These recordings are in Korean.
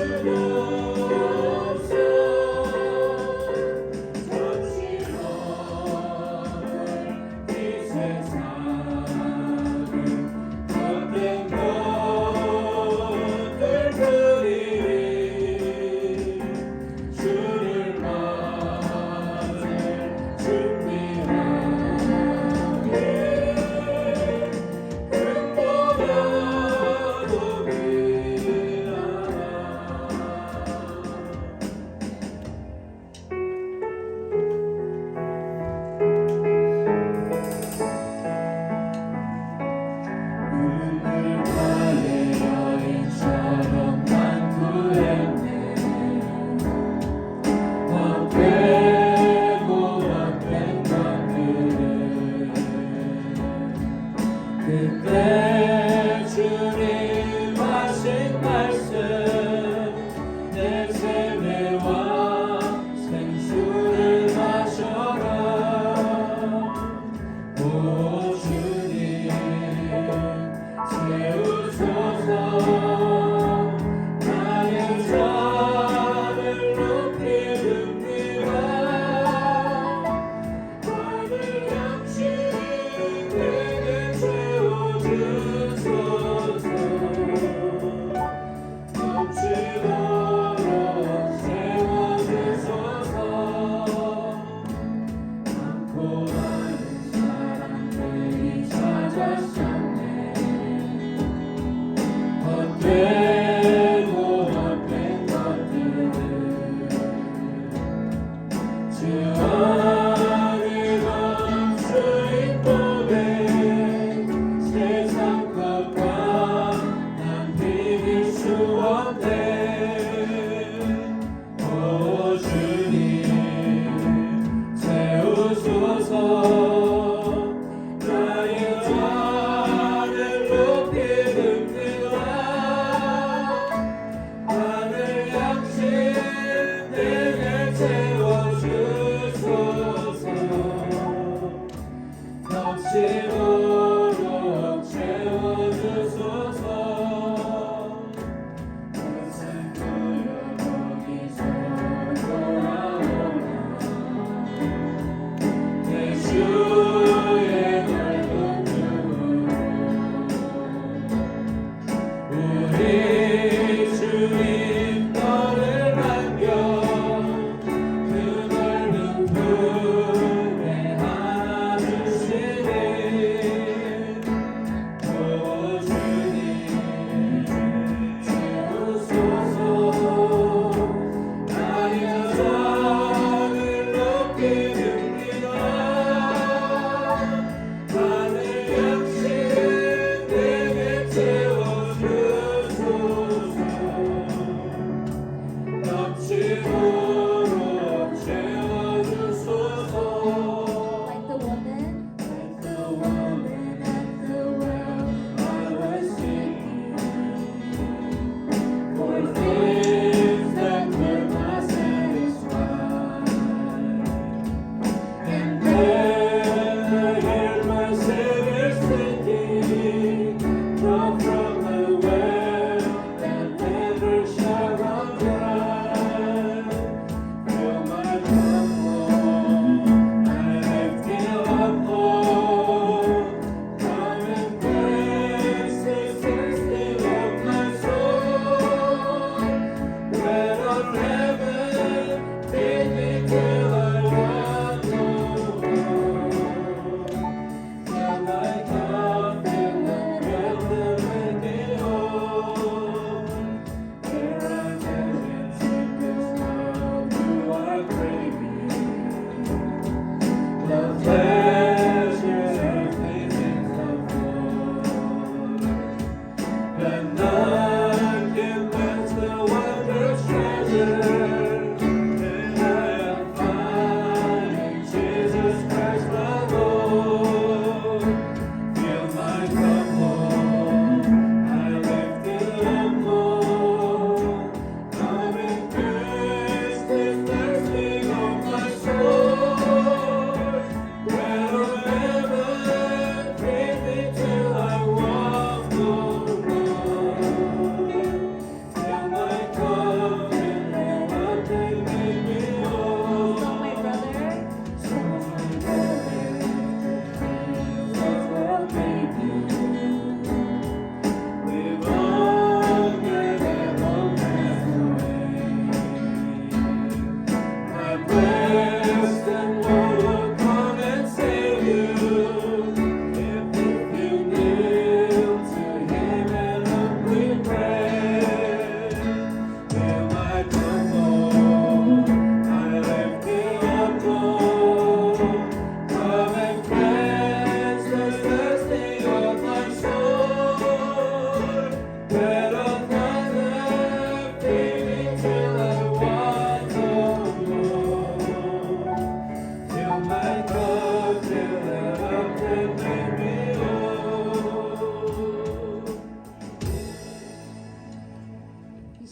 소리가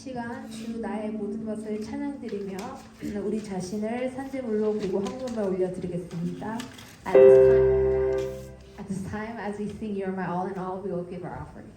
시간 주 나의 모든 것을 찬양드리며 우리 자신을 산재물로 그리고 헌금을 올려드리겠습니다. At this time, as we sing "You're My All in All," we will give our offering.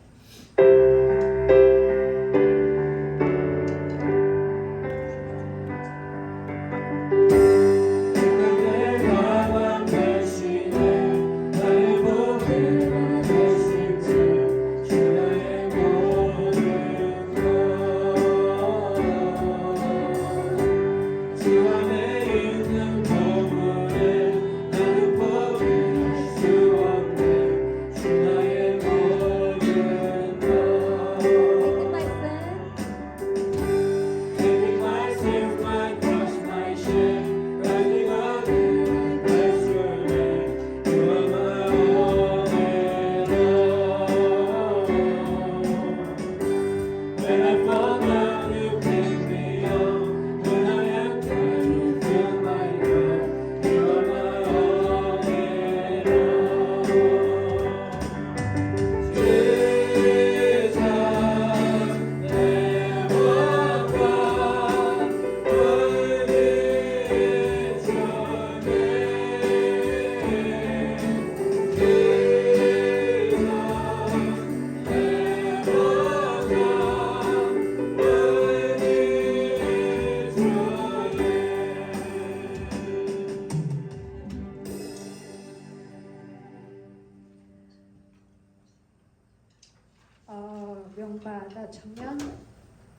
명바다 청년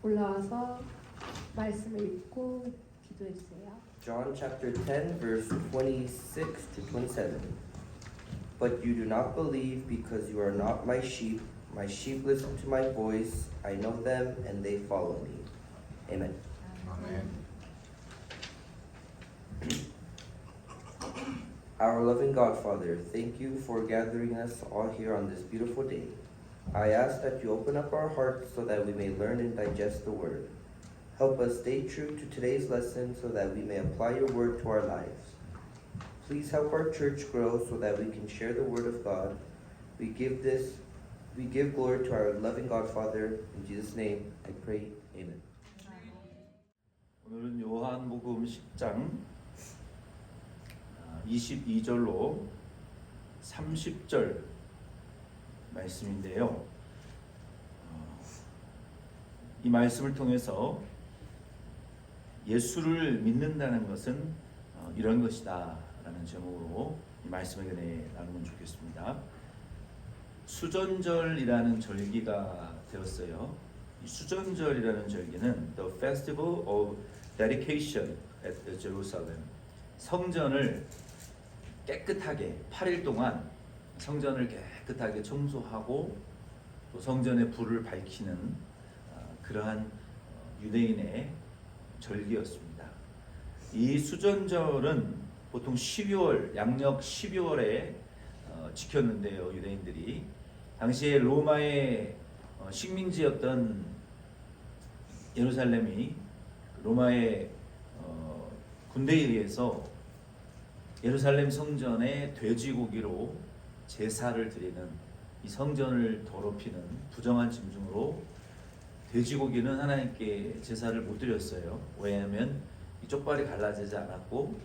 올라와서 말씀을 읽고 기도해 주세요. John chapter 10 verse 26 to 27. But you do not believe because you are not my sheep. My sheep listen to my voice. I know them and they follow me. Amen. Amen. Our loving God, Father, thank you for gathering us all here on this beautiful day. I ask that you open up our hearts so that we may learn and digest the word. Help us stay true to today's lesson so that we may apply your word to our lives. Please help our church grow so that we can share the word of God. We give glory to our loving God, Father. In Jesus' name, I pray. Amen. 오늘은 요한복음 10장 22절로 30절 말씀인데요. 이 말씀을 통해서 예수를 믿는다는 것은 이런 것이다 라는 제목으로 이 말씀을 은혜 나누면 좋겠습니다. 수전절이라는 절기가 되었어요. 이 수전절이라는 절기는 The Festival of Dedication at Jerusalem, 성전을 깨끗하게 8일 동안 성전을 깨끗하게 청소하고 또 성전의 불을 밝히는 그러한 유대인의 절기였습니다. 이 수전절은 보통 12월, 양력 12월에 지켰는데요. 유대인들이 당시에 로마의 식민지였던 예루살렘이 로마의 군대에 의해서 예루살렘 성전에 돼지고기로 제사를 드리는, 이 성전을 더럽히는 부정한 짐승으로 돼지고기는 하나님께 제사를 못 드렸어요. 왜냐하면 이 쪽발이 갈라지지 않았고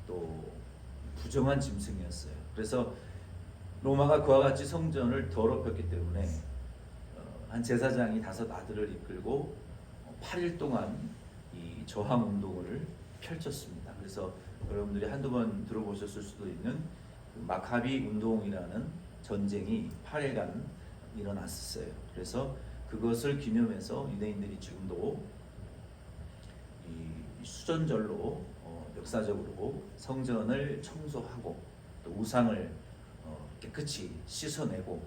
또 부정한 짐승이었어요. 그래서 로마가 그와 같이 성전을 더럽혔기 때문에 한 제사장이 5 아들을 이끌고 8일 동안 이 저항 운동을 펼쳤습니다. 그래서 여러분들이 한두 번 들어보셨을 수도 있는 마카비 운동이라는 전쟁이 8일간 일어났었어요. 그래서 그것을 기념해서 유대인들이 지금도 이 수전절로 역사적으로 성전을 청소하고 또 우상을 깨끗이 씻어내고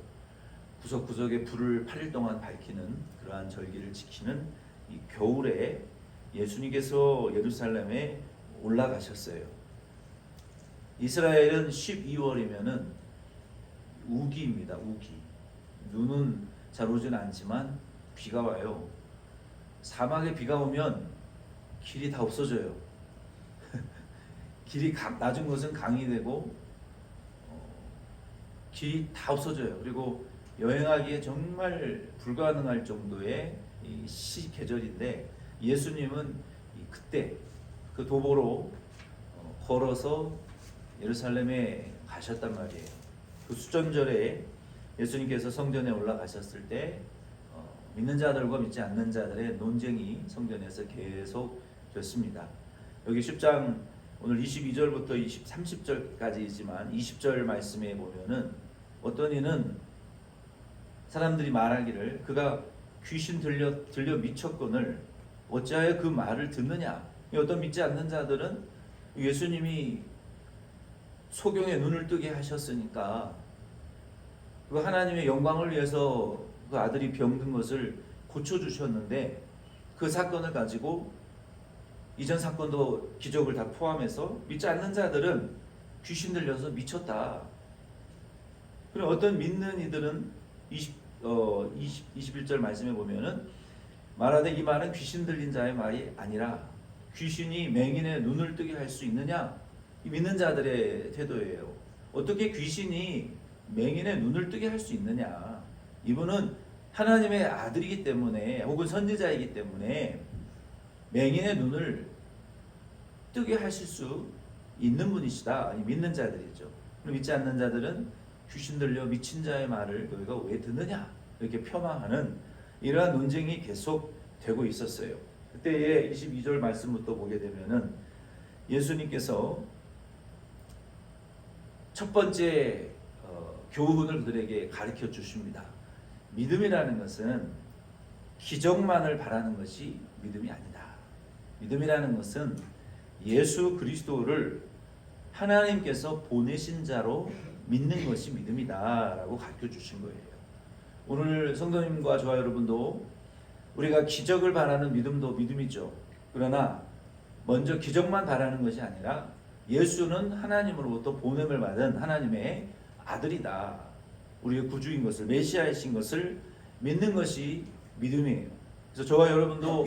구석구석에 불을 8일 동안 밝히는 그러한 절기를 지키는 이 겨울에 예수님께서 예루살렘에 올라가셨어요. 이스라엘은 12월이면은 우기입니다. 우기. 눈은 잘 오진 않지만 비가 와요. 사막에 비가 오면 길이 다 없어져요. 길이 낮은 곳은 강이 되고 길이 다 없어져요. 그리고 여행하기에 정말 불가능할 정도의 이 시계절인데 예수님은 그때 그 도보로 걸어서 예루살렘에 가셨단 말이에요. 그 수전절에 예수님께서 성전에 올라가셨을 때 믿는 자들과 믿지 않는 자들의 논쟁이 성전에서 계속 됐습니다. 여기 10장 오늘 22절부터 30절까지이지만 20절 말씀에 보면은 어떤 이는 사람들이 말하기를 그가 귀신 들려 미쳤거늘 어찌하여 그 말을 듣느냐. 어떤 믿지 않는 자들은 예수님이 소경의 눈을 뜨게 하셨으니까 그 하나님의 영광을 위해서 그 아들이 병든 것을 고쳐주셨는데 그 사건을 가지고 이전 사건도 기적을 다 포함해서 믿지 않는 자들은 귀신 들려서 미쳤다. 그리고 어떤 믿는 이들은 21절 말씀에 보면은 말하되 이 말은 귀신 들린 자의 말이 아니라 귀신이 맹인의 눈을 뜨게 할 수 있느냐? 이 믿는 자들의 태도예요. 어떻게 귀신이 맹인의 눈을 뜨게 할 수 있느냐? 이분은 하나님의 아들이기 때문에 혹은 선지자이기 때문에 맹인의 눈을 뜨게 하실 수 있는 분이시다. 믿는 자들이죠. 믿지 않는 자들은 귀신 들려 미친 자의 말을 너희가 왜 듣느냐? 이렇게 폄하하는 이러한 논쟁이 계속 되고 있었어요. 그때의 22절 말씀부터 보게 되면은 예수님께서 첫 번째 교훈을 그들에게 가르쳐 주십니다. 믿음이라는 것은 기적만을 바라는 것이 믿음이 아니다. 믿음이라는 것은 예수 그리스도를 하나님께서 보내신 자로 믿는 것이 믿음이다 라고 가르쳐 주신 거예요. 오늘 성도님과 저와 여러분도 우리가 기적을 바라는 믿음도 믿음이죠. 그러나 먼저 기적만 바라는 것이 아니라 예수는 하나님으로부터 보냄을 받은 하나님의 아들이다. 우리의 구주인 것을, 메시아이신 것을 믿는 것이 믿음이에요. 그래서 저와 여러분도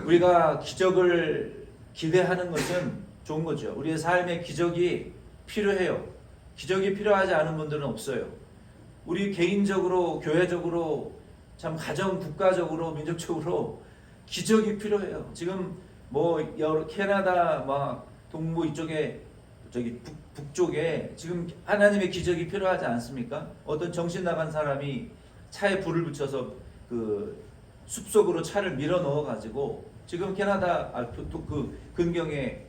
우리가 기적을 기대하는 것은 좋은 거죠. 우리의 삶에 기적이 필요해요. 기적이 필요하지 않은 분들은 없어요. 우리 개인적으로, 교회적으로, 참 가정, 국가적으로, 민족적으로 기적이 필요해요. 지금 뭐 여러 캐나다 막 동부 이쪽에 저기 북쪽에 지금 하나님의 기적이 필요하지 않습니까? 어떤 정신 나간 사람이 차에 불을 붙여서 그 숲속으로 차를 밀어 넣어 가지고 지금 캐나다 그 근경에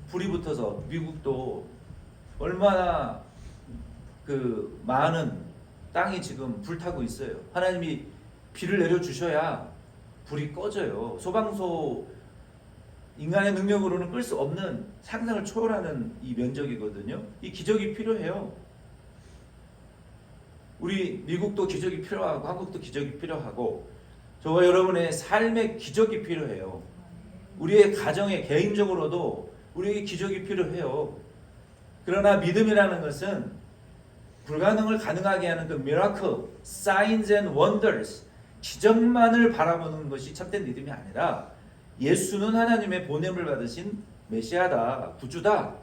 불이 붙어서 미국도 얼마나 그 많은 땅이 지금 불타고 있어요. 하나님이 비를 내려 주셔야 불이 꺼져요. 소방서 인간의 능력으로는 끌 수 없는 상상을 초월하는 이 면적이거든요. 이 기적이 필요해요. 우리 미국도 기적이 필요하고 한국도 기적이 필요하고 저와 여러분의 삶의 기적이 필요해요. 우리의 가정에 개인적으로도 우리에게 기적이 필요해요. 그러나 믿음이라는 것은 불가능을 가능하게 하는 그 miracle, signs and wonders, 기적만을 바라보는 것이 참된 믿음이 아니라 예수는 하나님의 보냄을 받으신 메시아다, 구주다.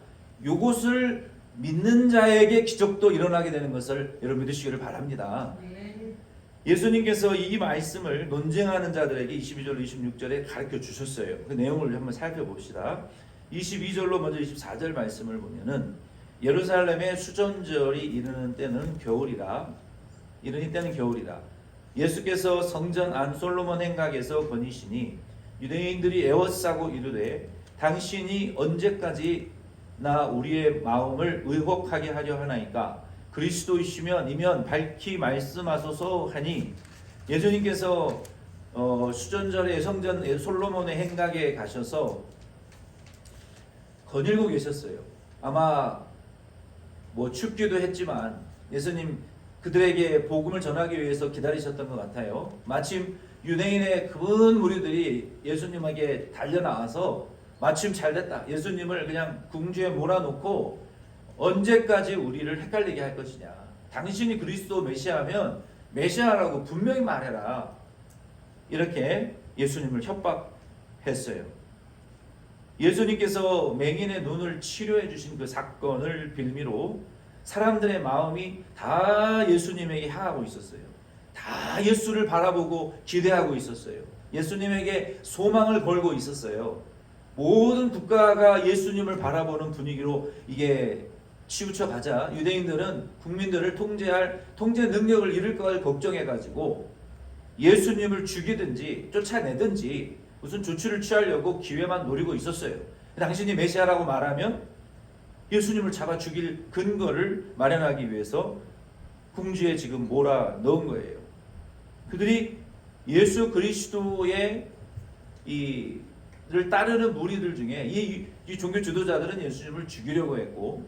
요것을 믿는 자에게 기적도 일어나게 되는 것을 여러분 믿으시기를 바랍니다. 예수님께서 이 말씀을 논쟁하는 자들에게 22절 26절에 가르쳐 주셨어요. 그 내용을 한번 살펴봅시다. 22절로 먼저 24절 말씀을 보면은 예루살렘의 수전절이 이르는 때는 겨울이라. 예수께서 성전 안 솔로몬 행각에서 거니시니 유대인들이 애워싸고 이르되 당신이 언제까지 나 우리의 마음을 의혹하게 하려 하나이까 그리스도이시면 이면 밝히 말씀하소서 하니 예수님께서 수전절에 성전 솔로몬의 행각에 가셔서 거닐고 계셨어요. 아마 뭐 춥기도 했지만 예수님 그들에게 복음을 전하기 위해서 기다리셨던 것 같아요. 마침 유대인의 그 무리들이 예수님에게 달려나와서 마침 잘됐다. 예수님을 그냥 궁지에 몰아놓고 언제까지 우리를 헷갈리게 할 것이냐. 당신이 그리스도 메시아면 메시아라고 분명히 말해라. 이렇게 예수님을 협박했어요. 예수님께서 맹인의 눈을 치료해 주신 그 사건을 빌미로 사람들의 마음이 다 예수님에게 향하고 있었어요. 다 예수를 바라보고 기대하고 있었어요. 예수님에게 소망을 걸고 있었어요. 모든 국가가 예수님을 바라보는 분위기로 이게 치우쳐 가자 유대인들은 국민들을 통제할 통제 능력을 잃을 걸 걱정해 가지고 예수님을 죽이든지 쫓아내든지 무슨 조치를 취하려고 기회만 노리고 있었어요. 당신이 메시아라고 말하면 예수님을 잡아 죽일 근거를 마련하기 위해서 궁지에 지금 몰아 넣은 거예요. 그들이 예수 그리스도의 를 따르는 무리들 중에 이 종교 지도자들은 예수님을 죽이려고 했고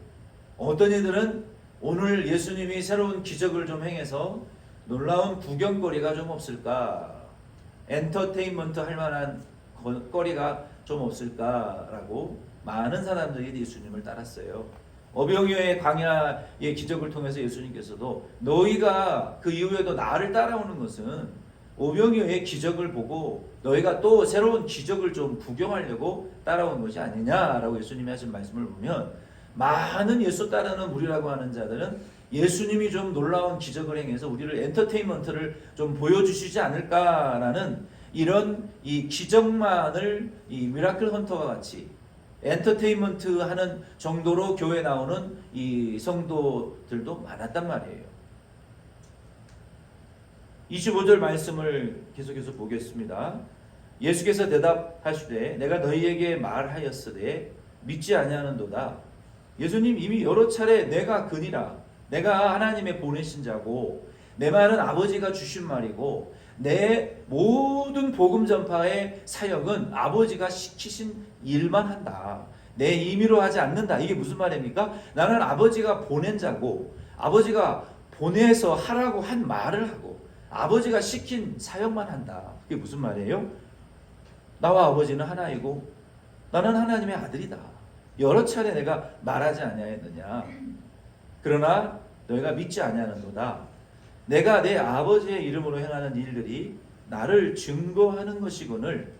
어떤 이들은 오늘 예수님이 새로운 기적을 좀 행해서 놀라운 구경거리가 좀 없을까, 엔터테인먼트 할 만한 거리가 좀 없을까라고 많은 사람들이 예수님을 따랐어요. 어병이어의 광야의 기적을 통해서 예수님께서도 너희가 그 이후에도 나를 따라오는 것은 오병이어의 기적을 보고 너희가 또 새로운 기적을 좀 구경하려고 따라온 것이 아니냐라고 예수님이 하신 말씀을 보면 많은 예수 따르는 무리라고 하는 자들은 예수님이 좀 놀라운 기적을 행해서 우리를 엔터테인먼트를 좀 보여주시지 않을까라는 이런 이 기적만을 이 미라클 헌터와 같이 엔터테인먼트 하는 정도로 교회 나오는 이 성도들도 많았단 말이에요. 25절 말씀을 계속해서 보겠습니다. 예수께서 대답하시되 내가 너희에게 말하였으되 믿지 아니하는도다. 예수님 이미 여러 차례 내가 그니라, 내가 하나님의 보내신 자고 내 말은 아버지가 주신 말이고 내 모든 복음 전파의 사역은 아버지가 시키신 일만 한다. 내 임의로 하지 않는다. 이게 무슨 말입니까? 나는 아버지가 보낸 자고 아버지가 보내서 하라고 한 말을 하고 아버지가 시킨 사역만 한다. 그게 무슨 말이에요? 나와 아버지는 하나이고 나는 하나님의 아들이다. 여러 차례 내가 말하지 아니하였느냐. 그러나 너희가 믿지 아니하는도다. 내가 내 아버지의 이름으로 행하는 일들이 나를 증거하는 것이거늘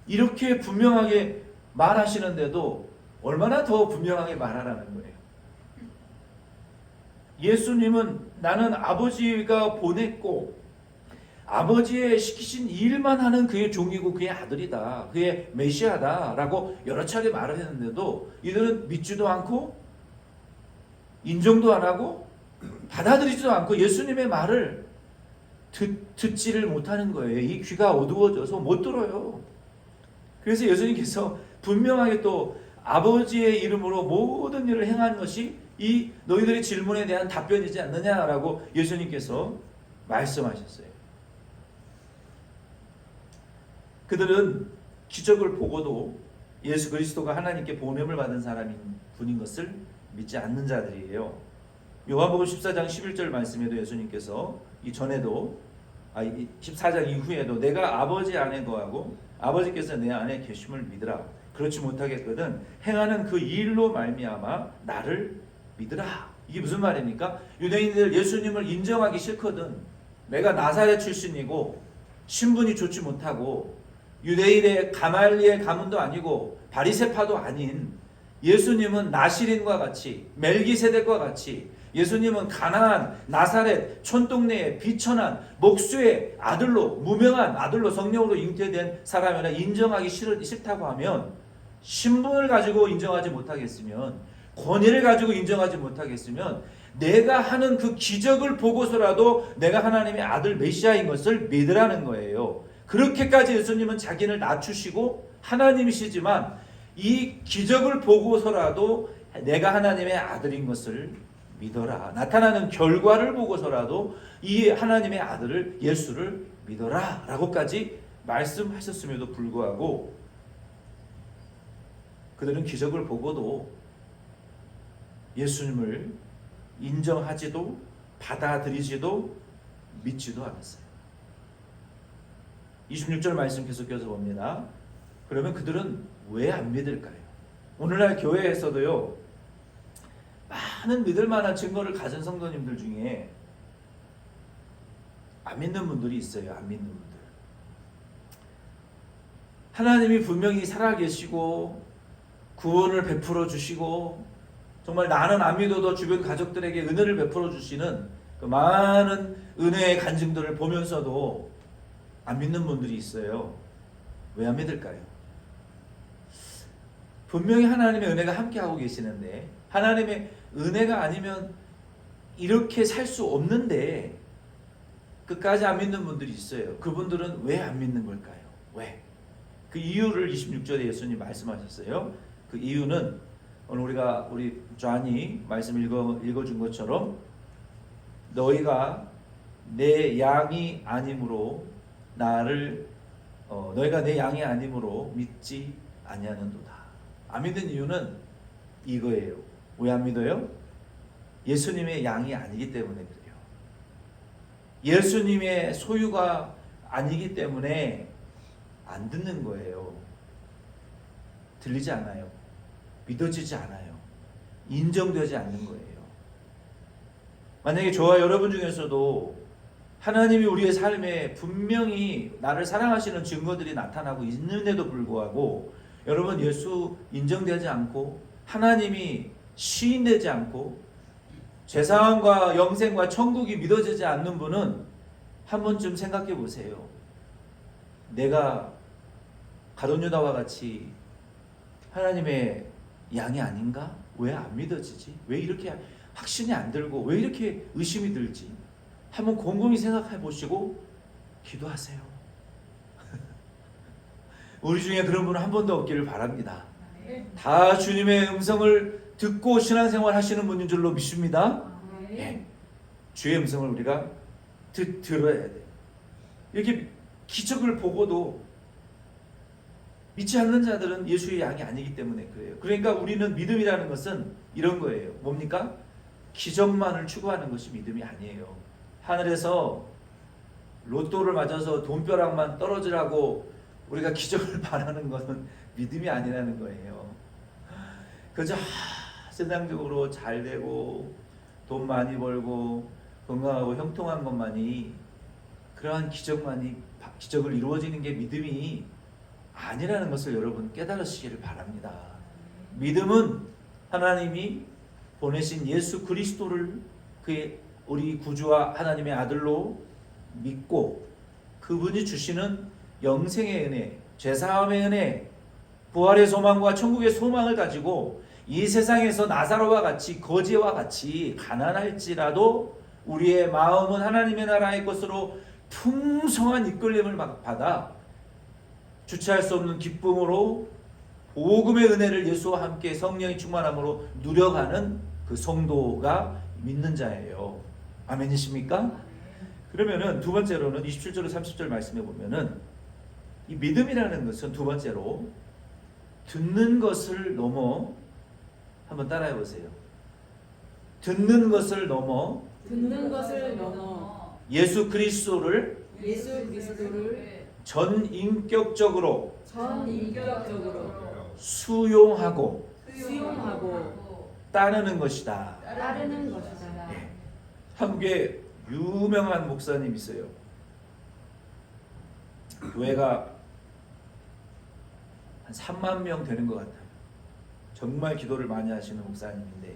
이렇게 분명하게 말하시는데도 얼마나 더 분명하게 말하라는 거예요. 예수님은 나는 아버지가 보냈고 아버지의 시키신 일만 하는 그의 종이고 그의 아들이다. 그의 메시아다 라고 여러 차례 말을 했는데도 이들은 믿지도 않고 인정도 안 하고 받아들이지도 않고 예수님의 말을 듣지를 못하는 거예요. 이 귀가 어두워져서 못 들어요. 그래서 예수님께서 분명하게 또 아버지의 이름으로 모든 일을 행한 것이 이 너희들의 질문에 대한 답변이지 않느냐라고 예수님께서 말씀하셨어요. 그들은 기적을 보고도 예수 그리스도가 하나님께 보냄을 받은 사람인 분인 것을 믿지 않는 자들이에요. 요한복음 14장 11절 말씀에도 예수님께서 이 전에도 14장 이후에도 내가 아버지 안에 거하고 아버지께서 내 안에 계심을 믿으라. 그렇지 못하겠거든 행하는 그 일로 말미암아 나를 믿으라. 이게 무슨 말입니까? 유대인들 예수님을 인정하기 싫거든. 내가 나사렛 출신이고 신분이 좋지 못하고 유대인의 가말리엘 가문도 아니고 바리새파도 아닌 예수님은 나시린과 같이 멜기세덱과 같이 예수님은 가나안 나사렛 촌동네의 비천한 목수의 아들로 무명한 아들로 성령으로 잉태된 사람이라 인정하기 싫다고 하면 신분을 가지고 인정하지 못하겠으면 권위를 가지고 인정하지 못하겠으면 내가 하는 그 기적을 보고서라도 내가 하나님의 아들 메시아인 것을 믿으라는 거예요. 그렇게까지 예수님은 자기를 낮추시고 하나님이시지만 이 기적을 보고서라도 내가 하나님의 아들인 것을 믿어라. 나타나는 결과를 보고서라도 이 하나님의 아들을 예수를 믿어라 라고까지 말씀하셨음에도 불구하고 그들은 기적을 보고도 예수님을 인정하지도 받아들이지도 믿지도 않았어요. 26절 말씀 계속해서 봅니다. 그러면 그들은 왜 안 믿을까요? 오늘날 교회에서도요, 많은 믿을 만한 증거를 가진 성도님들 중에 안 믿는 분들이 있어요. 안 믿는 분들. 하나님이 분명히 살아계시고 구원을 베풀어 주시고 정말 나는 안 믿어도 주변 가족들에게 은혜를 베풀어 주시는 그 많은 은혜의 간증들을 보면서도 안 믿는 분들이 있어요. 왜 안 믿을까요? 분명히 하나님의 은혜가 함께하고 계시는데 하나님의 은혜가 아니면 이렇게 살 수 없는데 끝까지 안 믿는 분들이 있어요. 그분들은 왜 안 믿는 걸까요? 왜? 그 이유를 26절에 예수님 말씀하셨어요. 그 이유는 오늘 우리 존이 말씀 읽어준 것처럼 너희가 내 양이 아니므로 너희가 내 양이 아니므로 믿지 아니하는도다. 안 믿는 이유는 이거예요. 왜 안 믿어요? 예수님의 양이 아니기 때문에 그래요. 예수님의 소유가 아니기 때문에 안 듣는 거예요. 들리지 않아요. 믿어지지 않아요. 인정되지 않는 거예요. 만약에 저와 여러분 중에서도 하나님이 우리의 삶에 분명히 나를 사랑하시는 증거들이 나타나고 있는데도 불구하고 여러분 예수 인정되지 않고 하나님이 시인되지 않고 죄사함과 영생과 천국이 믿어지지 않는 분은 한 번쯤 생각해 보세요. 내가 가룟유다와 같이 하나님의 양이 아닌가? 왜 안 믿어지지? 왜 이렇게 확신이 안 들고 왜 이렇게 의심이 들지? 한번 곰곰이 생각해 보시고 기도하세요. 우리 중에 그런 분은 한 번도 없기를 바랍니다. 다 주님의 음성을 듣고 신앙생활 하시는 분인 줄로 믿습니다. 네. 주의 음성을 우리가 들어야 돼요. 이렇게 기적을 보고도 믿지 않는 자들은 예수의 양이 아니기 때문에 그래요. 그러니까 우리는 믿음이라는 것은 이런 거예요. 뭡니까? 기적만을 추구하는 것이 믿음이 아니에요. 하늘에서 로또를 맞아서 돈벼락만 떨어지라고 우리가 기적을 바라는 것은 믿음이 아니라는 거예요. 그저 세상적으로 잘 되고 돈 많이 벌고 건강하고 형통한 것만이 그러한 기적을 이루어지는 게 믿음이 아니라는 것을 여러분 깨달으시기를 바랍니다. 믿음은 하나님이 보내신 예수 그리스도를 그의 우리 구주와 하나님의 아들로 믿고 그분이 주시는 영생의 은혜, 죄사함의 은혜, 부활의 소망과 천국의 소망을 가지고 이 세상에서 나사로와 같이 거지와 같이 가난할지라도 우리의 마음은 하나님의 나라의 것으로 풍성한 이끌림을 받아 주체할 수 없는 기쁨으로 복음의 은혜를 예수와 함께 성령이 충만함으로 누려가는 그 성도가 믿는 자예요. 아멘이십니까? 그러면은 두 번째로는 27절 30절 말씀해 보면은 이 믿음이라는 것은 두 번째로 듣는 것을 넘어 한번 따라해 보세요. 듣는 것을 넘어 예수 그리스도를 전인격적으로 수용하고 따르는 것이다. 한국에 유명한 목사님 있어요. 교회가 한 3만 명 되는 것 같아요. 정말 기도를 많이 하시는 목사님인데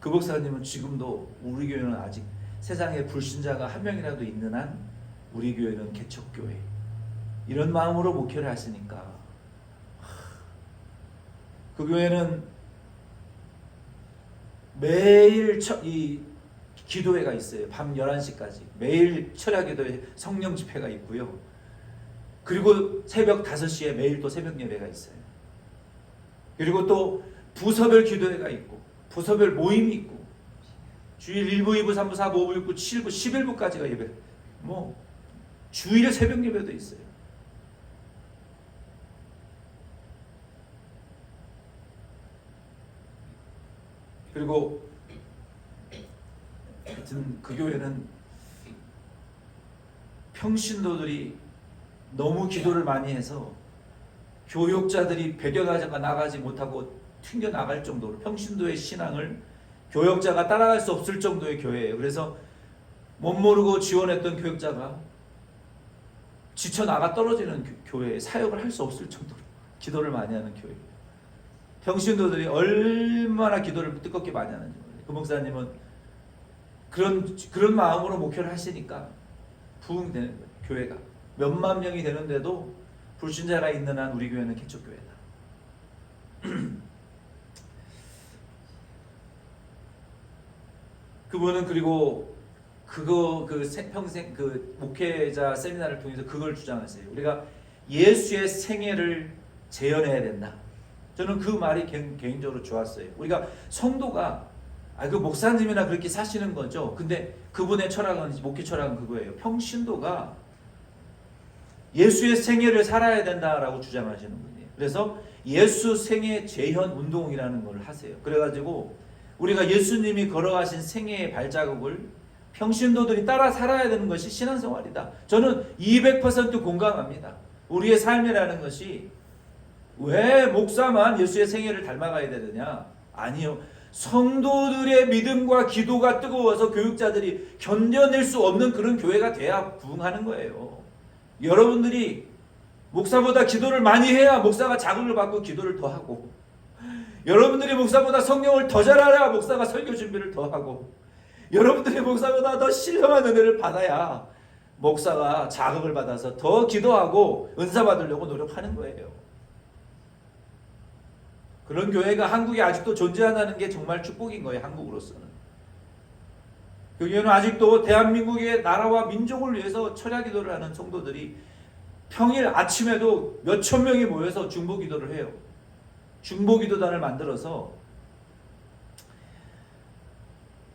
그 목사님은 지금도 우리 교회는 아직 세상에 불신자가 한 명이라도 있는 한 우리 교회는 개척교회 이런 마음으로 목회를 하시니까 그 교회는 매일 이 기도회가 있어요. 밤 11시까지 매일 철야 기도회 성령 집회가 있고요. 그리고 새벽 5시에 매일 또 새벽 예배가 있어요. 그리고 또 부서별 기도회가 있고 부서별 모임이 있고 주일 1부, 2부, 3부, 4부, 5부, 6부, 7부, 11부까지가 예배. 뭐 주일에 새벽 예배도 있어요. 그리고 하여튼 그 교회는 평신도들이 너무 기도를 많이 해서 교역자들이 배겨가지고 나가지 못하고 튕겨나갈 정도로 평신도의 신앙을 교역자가 따라갈 수 없을 정도의 교회예요. 그래서 못 모르고 지원했던 교역자가 지쳐나가 떨어지는 교회에 사역을 할 수 없을 정도로 기도를 많이 하는 교회예요. 평신도들이 얼마나 기도를 뜨겁게 많이 하는지 모르겠어요. 그 목사님은 그런 마음으로 목회를 하시니까 부흥되는 거예요. 교회가 몇만 명이 되는데도 불신자가 있는 한 우리 교회는 개척교회다. 그분은 그리고 평생 그 목회자 세미나를 통해서 그걸 주장하세요. 우리가 예수의 생애를 재현해야 된다. 저는 그 말이 개인적으로 좋았어요. 우리가 성도가 그 목사님이나 그렇게 사시는 거죠. 근데 그분의 철학은 목회 철학은 그거예요. 평신도가 예수의 생애를 살아야 된다라고 주장하시는 분이에요. 그래서 예수 생애 재현 운동이라는 걸 하세요. 그래가지고 우리가 예수님이 걸어가신 생애의 발자국을 평신도들이 따라 살아야 되는 것이 신앙생활이다. 저는 200% 공감합니다. 우리의 삶이라는 것이 왜 목사만 예수의 생애를 닮아가야 되느냐? 아니요. 성도들의 믿음과 기도가 뜨거워서 교육자들이 견뎌낼 수 없는 그런 교회가 돼야 부흥하는 거예요. 여러분들이 목사보다 기도를 많이 해야 목사가 자극을 받고 기도를 더 하고, 여러분들이 목사보다 성령을 더 잘 알아야 목사가 설교 준비를 더 하고, 여러분들이 목사보다 더 신령한 은혜를 받아야 목사가 자극을 받아서 더 기도하고 은사 받으려고 노력하는 거예요. 그런 교회가 한국에 아직도 존재한다는 게 정말 축복인 거예요. 한국으로서는. 그 교회는 아직도 대한민국의 나라와 민족을 위해서 철야 기도를 하는 성도들이 평일 아침에도 몇천 명이 모여서 중보 기도를 해요. 중보 기도단을 만들어서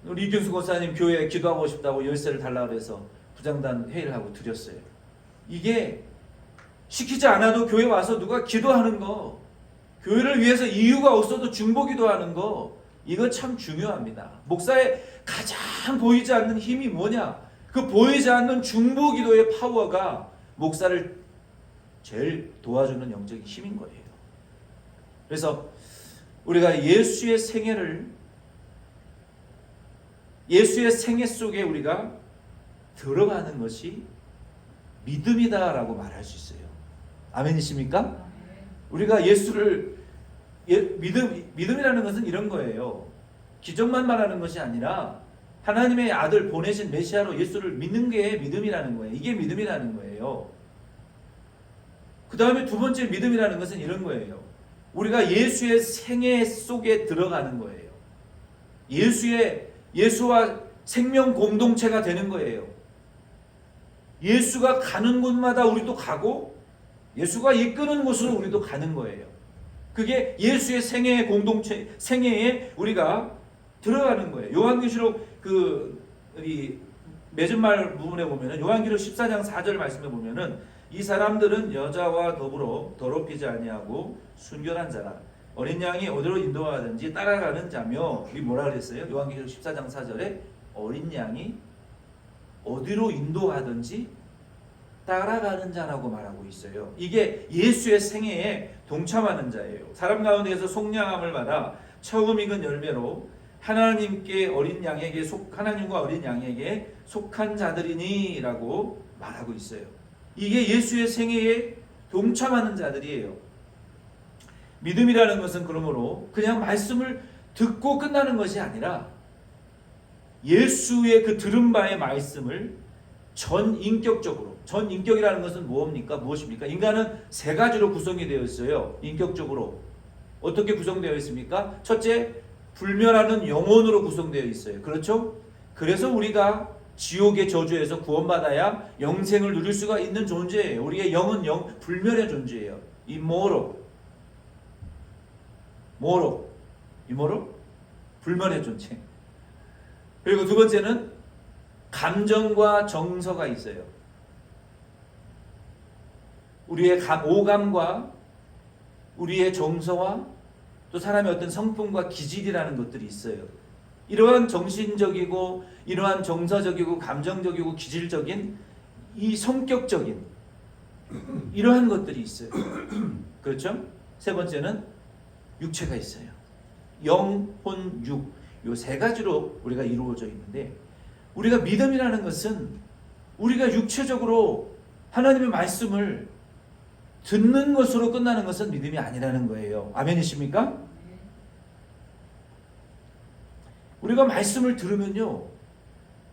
우리 이균수 권사님 교회에 기도하고 싶다고 열쇠를 달라고 해서 부장단 회의를 하고 드렸어요. 이게 시키지 않아도 교회 와서 누가 기도하는 거, 교회를 위해서 이유가 없어도 중보 기도하는 거, 이거 참 중요합니다. 목사의 가장 보이지 않는 힘이 뭐냐? 그 보이지 않는 중보 기도의 파워가 목사를 제일 도와주는 영적인 힘인 거예요. 그래서 우리가 예수의 생애 속에 우리가 들어가는 것이 믿음이다라고 말할 수 있어요. 아멘이십니까? 우리가 예수를 믿음이라는 것은 이런 거예요. 기적만 말하는 것이 아니라 하나님의 아들 보내신 메시아로 예수를 믿는 게 믿음이라는 거예요. 이게 믿음이라는 거예요. 그 다음에 두 번째 믿음이라는 것은 이런 거예요. 우리가 예수의 생애 속에 들어가는 거예요. 예수와 생명 공동체가 되는 거예요. 예수가 가는 곳마다 우리도 가고 예수가 이끄는 곳으로 우리도 가는 거예요. 그게 예수의 생애의 공동체, 생애에 우리가 들어가는 거예요. 요한계시록 우리 맺은말 부분에 보면은 요한계시록 14장 4절 말씀에 보면은 이 사람들은 여자와 더불어 더럽히지 아니하고 순결한 자라 어린 양이 어디로 인도하든지 따라가는 자며 이 뭐라 그랬어요? 요한계시록 14장 4절에 어린 양이 어디로 인도하든지 따라가는 자라고 말하고 있어요. 이게 예수의 생애에 동참하는 자예요. 사람 가운데에서 속량함을 받아 처음 익은 열매로 하나님과 어린 양에게 속한 자들이니라고 말하고 있어요. 이게 예수의 생애에 동참하는 자들이에요. 믿음이라는 것은 그러므로 그냥 말씀을 듣고 끝나는 것이 아니라 예수의 그 들은 바의 말씀을 전인격이라는 것은 무엇입니까? 인간은 세 가지로 구성이 되어 있어요. 인격적으로 어떻게 구성되어 있습니까? 첫째, 불멸하는 영혼으로 구성되어 있어요. 그렇죠? 그래서 우리가 지옥의 저주에서 구원받아야 영생을 누릴 수가 있는 존재예요. 우리의 영은 불멸의 존재예요. 이모로 불멸의 존재. 그리고 두 번째는 감정과 정서가 있어요. 우리의 오감과 우리의 정서와 또 사람의 어떤 성품과 기질이라는 것들이 있어요. 이러한 정신적이고 이러한 정서적이고 감정적이고 기질적인 이 성격적인 이러한 것들이 있어요. 그렇죠? 세 번째는 육체가 있어요. 영, 혼, 육. 이 세 가지로 우리가 이루어져 있는데 우리가 믿음이라는 것은 우리가 육체적으로 하나님의 말씀을 듣는 것으로 끝나는 것은 믿음이 아니라는 거예요. 아멘이십니까? 우리가 말씀을 들으면요,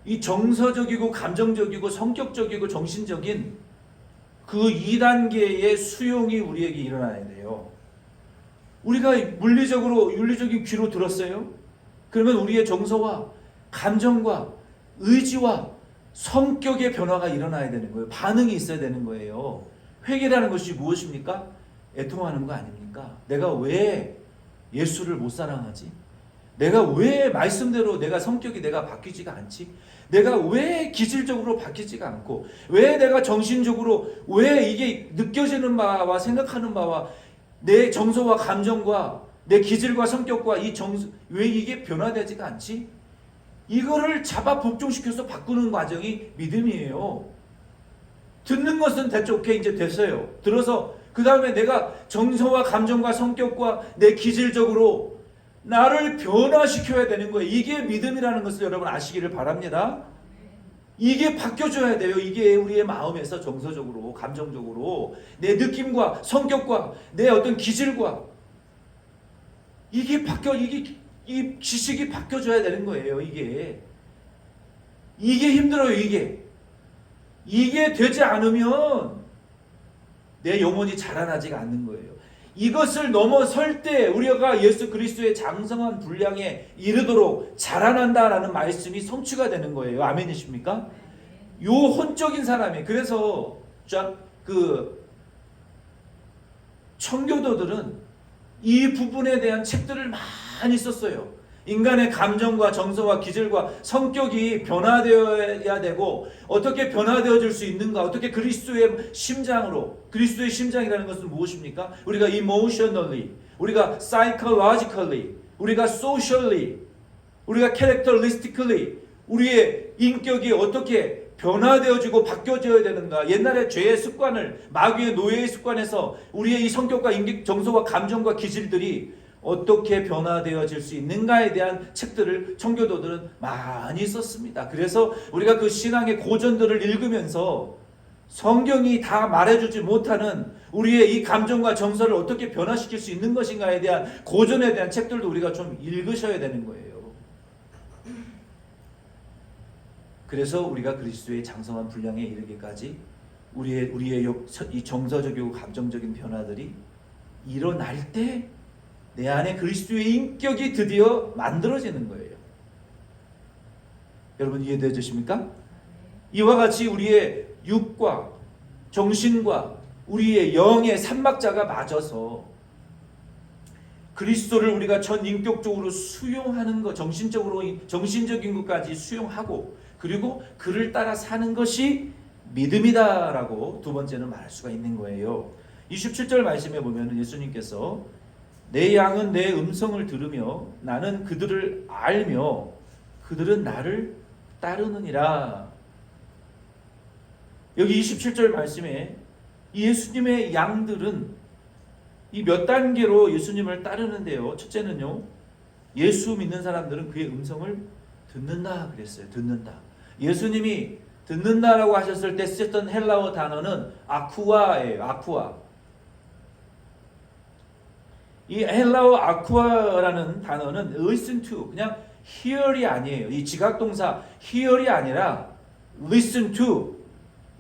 이 정서적이고 감정적이고 성격적이고 정신적인 그 2단계의 수용이 우리에게 일어나야 돼요. 우리가 윤리적인 귀로 들었어요? 그러면 우리의 정서와 감정과 의지와 성격의 변화가 일어나야 되는 거예요. 반응이 있어야 되는 거예요. 회개라는 것이 무엇입니까? 애통하는 거 아닙니까? 내가 왜 예수를 못 사랑하지? 내가 왜 말씀대로 내가 성격이 내가 바뀌지가 않지? 내가 왜 기질적으로 바뀌지가 않고 왜 내가 정신적으로 왜 이게 느껴지는 바와 생각하는 바와 내 정서와 감정과 내 기질과 성격과 왜 이게 변화되지가 않지? 이거를 잡아 복종시켜서 바꾸는 과정이 믿음이에요. 듣는 것은 대충 오케이 이제 됐어요. 들어서 그 다음에 내가 정서와 감정과 성격과 내 기질적으로 나를 변화시켜야 되는 거예요. 이게 믿음이라는 것을 여러분 아시기를 바랍니다. 이게 바뀌어줘야 돼요. 이게 우리의 마음에서 정서적으로 감정적으로 내 느낌과 성격과 내 어떤 기질과 이게 이 지식이 바뀌어줘야 되는 거예요. 이게 힘들어요. 이게 되지 않으면 내 영혼이 자라나지가 않는 거예요. 이것을 넘어설 때 우리가 예수 그리스도의 장성한 분량에 이르도록 자라난다라는 말씀이 성취가 되는 거예요. 아멘이십니까? 요 혼적인 사람이 그래서 청교도들은 이 부분에 대한 책들을 많이 썼어요. 인간의 감정과 정서와 기질과 성격이 변화되어야 되고 어떻게 변화되어질 수 있는가? 어떻게 그리스도의 심장이라는 것은 무엇입니까? 우리가 emotionally, 우리가 psychologically, 우리가 socially, 우리가 characteristically 우리의 인격이 어떻게 변화되어지고 바뀌어져야 되는가? 옛날에 죄의 습관을 마귀의 노예의 습관에서 우리의 이 성격과 인격, 정서와 감정과 기질들이 어떻게 변화되어질 수 있는가에 대한 책들을 청교도들은 많이 썼습니다. 그래서 우리가 그 신앙의 고전들을 읽으면서 성경이 다 말해주지 못하는 우리의 이 감정과 정서를 어떻게 변화시킬 수 있는 것인가에 대한 고전에 대한 책들도 우리가 좀 읽으셔야 되는 거예요. 그래서 우리가 그리스도의 장성한 분량에 이르기까지 우리의 이 정서적이고 감정적인 변화들이 일어날 때 내 안에 그리스도의 인격이 드디어 만들어지는 거예요. 여러분 이해되십니까? 이와 같이 우리의 육과 정신과 우리의 영의 삼박자가 맞아서 그리스도를 우리가 전 인격적으로 수용하는 것, 정신적인 것까지 수용하고 그리고 그를 따라 사는 것이 믿음이다라고 두 번째는 말할 수가 있는 거예요. 27절 말씀에 보면 예수님께서 내 양은 내 음성을 들으며 나는 그들을 알며 그들은 나를 따르느니라. 여기 27절 말씀에 예수님의 양들은 이 몇 단계로 예수님을 따르는데요. 첫째는요, 예수 믿는 사람들은 그의 음성을 듣는다 그랬어요. 듣는다. 예수님이 듣는다라고 하셨을 때 쓰셨던 헬라어 단어는 아쿠아예요. 아쿠아. 이 헬라어 아쿠아라는 단어는 listen to, 그냥 hear이 아니에요. 이 지각동사 hear이 아니라 listen to.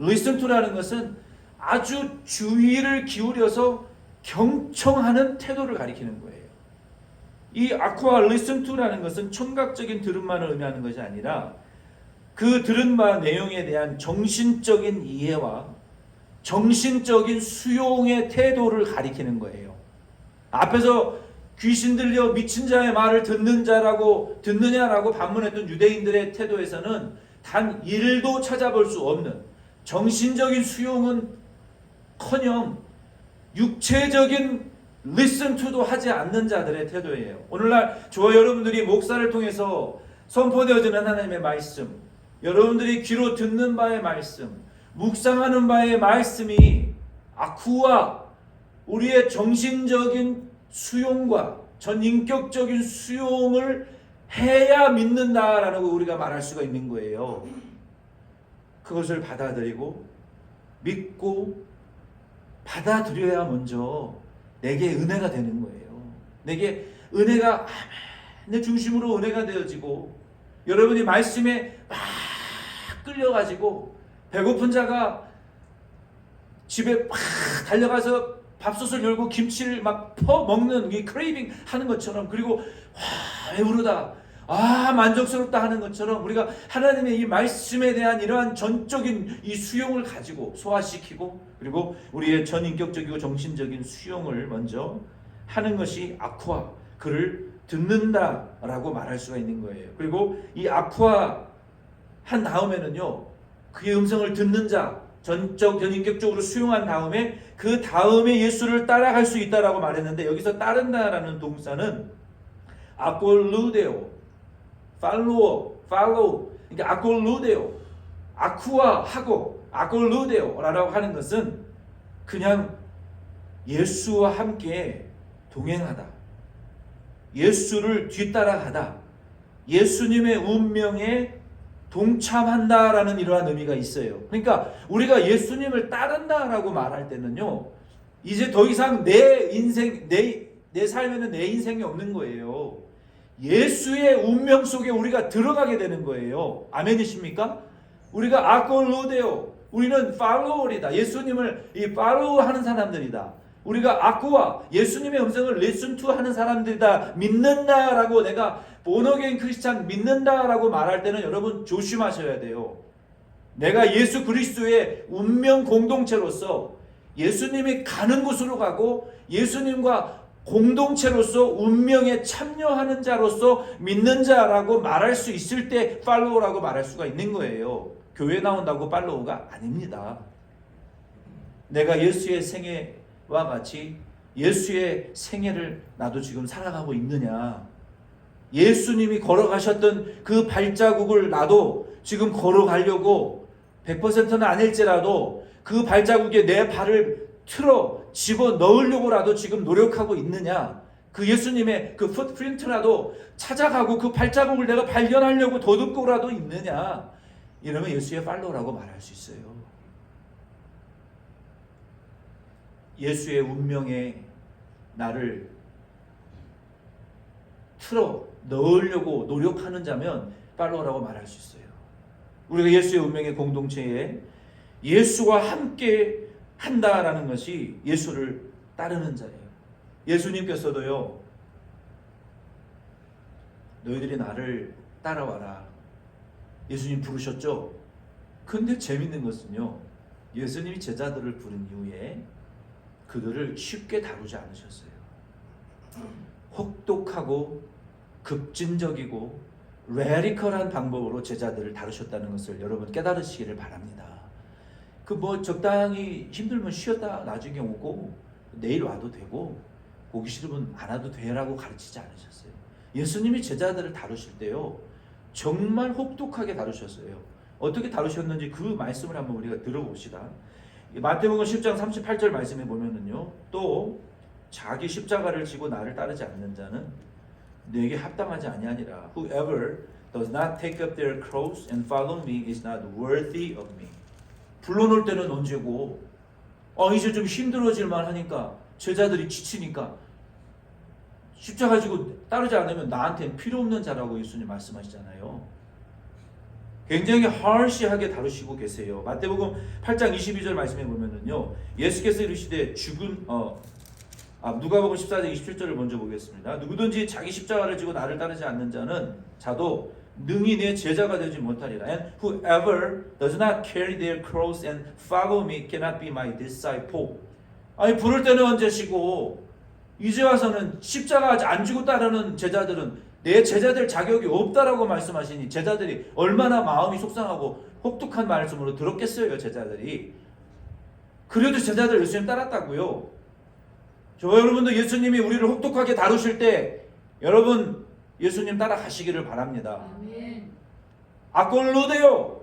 listen to라는 것은 아주 주의를 기울여서 경청하는 태도를 가리키는 거예요. 이 아쿠아 listen to라는 것은 청각적인 들음만을 의미하는 것이 아니라 그 들은 바 내용에 대한 정신적인 이해와 정신적인 수용의 태도를 가리키는 거예요. 앞에서 귀신 들려 미친 자의 말을 듣느냐라고 반문했던 유대인들의 태도에서는 단 1도 찾아볼 수 없는 정신적인 수용은 커녕 육체적인 listen to도 하지 않는 자들의 태도예요. 오늘날 저와 여러분들이 목사를 통해서 선포되어지는 하나님의 말씀, 여러분들이 귀로 듣는 바의 말씀, 묵상하는 바의 말씀이 아쿠아, 우리의 정신적인 수용과 전인격적인 수용을 해야 믿는다라는 거 우리가 말할 수가 있는 거예요. 그것을 받아들이고 믿고 받아들여야 먼저 내게 은혜가 되는 거예요. 내게 은혜가 내 중심으로 은혜가 되어지고 여러분이 말씀에 막 끌려가지고 배고픈 자가 집에 막 달려가서 밥솥을 열고 김치를 막 퍼먹는 이 크레이빙 하는 것처럼 그리고 배부르다 만족스럽다 하는 것처럼 우리가 하나님의 이 말씀에 대한 이러한 전적인 이 수용을 가지고 소화시키고 그리고 우리의 전인격적이고 정신적인 수용을 먼저 하는 것이 아쿠아, 그를 듣는다라고 말할 수가 있는 거예요. 그리고 이 아쿠아 한 다음에는요, 그의 음성을 듣는 자, 전인격적으로 수용한 다음에 그 다음에 예수를 따라갈 수 있다라고 말했는데 여기서 따른다라는 동사는 아콜루데오, 팔로우, 그러니까 아콜루데오, 아쿠아하고 아콜루데오라고 하는 것은 그냥 예수와 함께 동행하다, 예수를 뒤따라가다, 예수님의 운명에 동참한다라는 이러한 의미가 있어요. 그러니까 우리가 예수님을 따른다라고 말할 때는요, 이제 더 이상 내 인생, 내 삶에는 내 인생이 없는 거예요. 예수의 운명 속에 우리가 들어가게 되는 거예요. 아멘이십니까? 우리가 아콜루데오, 우리는 팔로우이다. 예수님을 팔로우하는 사람들이다. 우리가 아쿠아, 예수님의 음성을 listen to 하는 사람들이다. 믿는다라고 내가 본어게인 크리스찬 믿는다라고 말할 때는 여러분 조심하셔야 돼요. 내가 예수 그리스도의 운명 공동체로서 예수님이 가는 곳으로 가고 예수님과 공동체로서 운명에 참여하는 자로서 믿는 자라고 말할 수 있을 때 팔로우라고 말할 수가 있는 거예요. 교회 나온다고 팔로우가 아닙니다. 내가 예수의 생애와 같이 예수의 생애를 나도 지금 살아가고 있느냐, 예수님이 걸어가셨던 그 발자국을 나도 지금 걸어가려고 100%는 아닐지라도 그 발자국에 내 발을 틀어 집어넣으려고라도 지금 노력하고 있느냐, 그 예수님의 그 풋프린트라도 찾아가고 그 발자국을 내가 발견하려고 도둑고라도 있느냐, 이러면 예수의 팔로우라고 말할 수 있어요. 예수의 운명에 나를 틀어 넣으려고 노력하는 자면 팔로워라고 말할 수 있어요. 우리가 예수의 운명의 공동체에 예수와 함께 한다라는 것이 예수를 따르는 자예요. 예수님께서도요, 너희들이 나를 따라와라, 예수님 부르셨죠? 근데 재밌는 것은요, 예수님이 제자들을 부른 이후에 그들을 쉽게 다루지 않으셨어요. 혹독하고 급진적이고 레디컬한 방법으로 제자들을 다루셨다는 것을 여러분 깨달으시기를 바랍니다. 그 뭐 적당히 힘들면 쉬었다 나중에 오고 내일 와도 되고 오기 싫으면 안 와도 돼라고 가르치지 않으셨어요. 예수님이 제자들을 다루실 때요, 정말 혹독하게 다루셨어요. 어떻게 다루셨는지 그 말씀을 한번 우리가 들어봅시다. 마태복음 10장 38절 말씀에 보면은요, 또 자기 십자가를 지고 나를 따르지 않는 자는 내게 합당하지 아니하니라. Whoever does not take up their cross and follow me is not worthy of me. 불러놓을 때는 언제고, 이제 좀 힘들어질만 하니까, 제자들이 지치니까 십자가 지고 따르지 않으면 나한테는 필요 없는 자라고 예수님 말씀하시잖아요. 굉장히 harsh하게 다루시고 계세요. 마태복음 8장 22절 말씀에 보면은요, 예수께서 이르시되 누가복음 14장 27절을 먼저 보겠습니다. 누구든지 자기 십자가를 지고 나를 따르지 않는 자도 능히 내 제자가 되지 못하리라. And whoever does not carry their cross and follow me cannot be my disciple. 아니, 부를 때는 언제시고 이제 와서는 십자가 안 지고 따르는 제자들은 내 제자들 자격이 없다라고 말씀하시니 제자들이 얼마나 마음이 속상하고 혹독한 말씀으로 들었겠어요. 제자들이. 그래도 제자들 예수님 따랐다고요. 여러분도 예수님이 우리를 혹독하게 다루실 때 여러분 예수님 따라가시기를 바랍니다. 아멘. 아꼴로데요,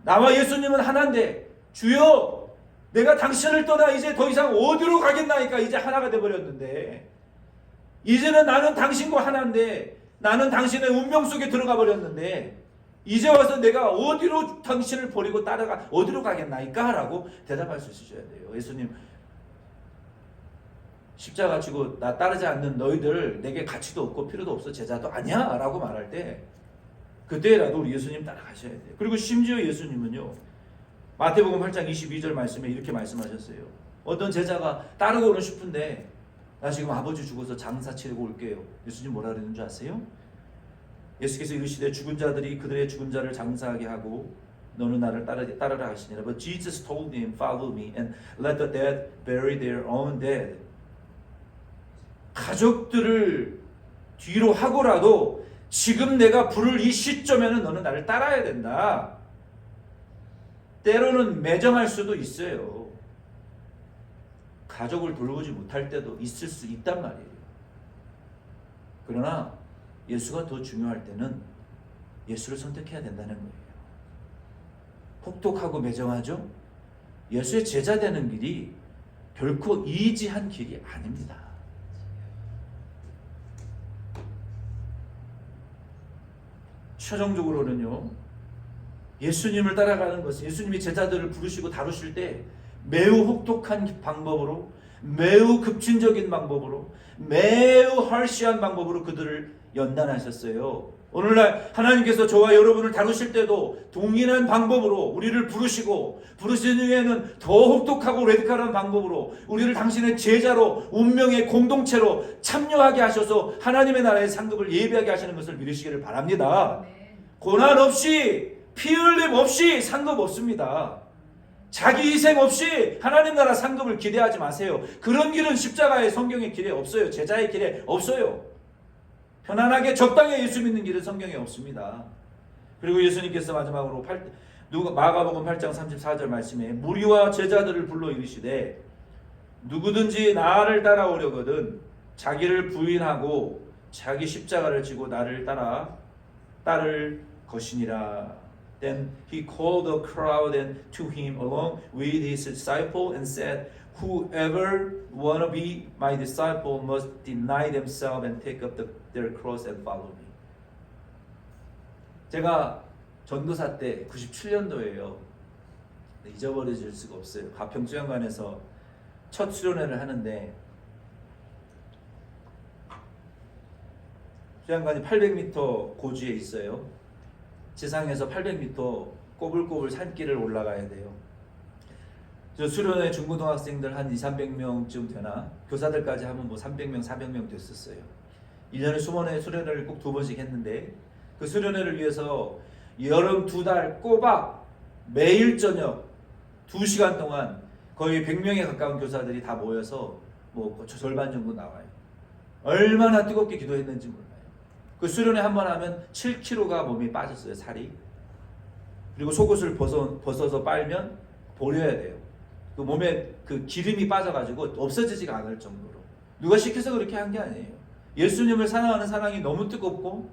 나와 예수님은 하나인데 주여 내가 당신을 떠나 이제 더 이상 어디로 가겠나이까. 이제 하나가 돼버렸는데, 이제는 나는 당신과 하나인데, 나는 당신의 운명 속에 들어가 버렸는데 이제 와서 내가 어디로 당신을 버리고 따라가 어디로 가겠나이까? 라고 대답할 수 있으셔야 돼요. 예수님 십자가 지고 나 따르지 않는 너희들 내게 가치도 없고 필요도 없어, 제자도 아니야 라고 말할 때 그때라도 우리 예수님 따라가셔야 돼요. 그리고 심지어 예수님은요, 마태복음 8장 22절 말씀에 이렇게 말씀하셨어요. 어떤 제자가 따르고는 싶은데 나 지금 아버지 죽어서 장사 치르고 올게요. 예수님 뭐라 그러는 줄 아세요? 예수께서 이르시되 죽은 자들이 그들의 죽은 자를 장사하게 하고 너는 나를 따르라 하시니라. But Jesus told him, follow me and let the dead bury their own dead. 가족들을 뒤로 하고라도 지금 내가 부를 이 시점에는 너는 나를 따라야 된다. 때로는 매정할 수도 있어요. 가족을 돌보지 못할 때도 있을 수 있단 말이에요. 그러나 예수가 더 중요할 때는 예수를 선택해야 된다는 거예요. 혹독하고 매정하죠? 예수의 제자 되는 길이 결코 이지한 길이 아닙니다. 최종적으로는요, 예수님을 따라가는 것은 예수님이 제자들을 부르시고 다루실 때 매우 혹독한 방법으로, 매우 급진적인 방법으로, 매우 harsh한 방법으로 그들을 연단하셨어요. 오늘날 하나님께서 저와 여러분을 다루실 때도 동일한 방법으로 우리를 부르시고, 부르신 후에는 더 혹독하고 레디컬한 방법으로 우리를 당신의 제자로, 운명의 공동체로 참여하게 하셔서 하나님의 나라의 상급을 예비하게 하시는 것을 믿으시기를 바랍니다. 고난 없이, 피 흘림 없이 상급 없습니다. 자기 희생 없이 하나님 나라 상급을 기대하지 마세요. 그런 길은 십자가의 성경의 길에 없어요. 제자의 길에 없어요. 편안하게 적당히 예수 믿는 길은 성경에 없습니다. 그리고 예수님께서 마지막으로 마가복음 8장 34절 말씀에 무리와 제자들을 불러 이르시되 누구든지 나를 따라오려거든 자기를 부인하고 자기 십자가를 지고 나를 따를 것이니라. Then he called the crowd and to him along with his disciple and said, Whoever wanna be my disciple must deny themselves and take up their cross and follow me. 제가 전도사 때 97년도예요. 잊어버릴 수가 없어요. 가평 수양관에서 첫 수련회를 하는데 수양관이 800m 고지에 있어요. 지상에서 800m 꼬불꼬불 산길을 올라가야 돼요. 저 수련회 중고등학생들 한 200~300명쯤 되나? 교사들까지 하면 뭐 300명, 400명 됐었어요. 1년에 수련회를 꼭 2번씩 했는데 그 수련회를 위해서 여름 2달 꼬박 매일 저녁 2시간 동안 거의 100명에 가까운 교사들이 다 모여서 뭐 절반 정도 나와요. 얼마나 뜨겁게 기도했는지 몰라요. 그 수련회 한 번 하면 7kg가 몸이 빠졌어요. 살이. 그리고 속옷을 벗어서 빨면 버려야 돼요. 그 몸에 그 기름이 빠져가지고 없어지지가 않을 정도로. 누가 시켜서 그렇게 한 게 아니에요. 예수님을 사랑하는 사랑이 너무 뜨겁고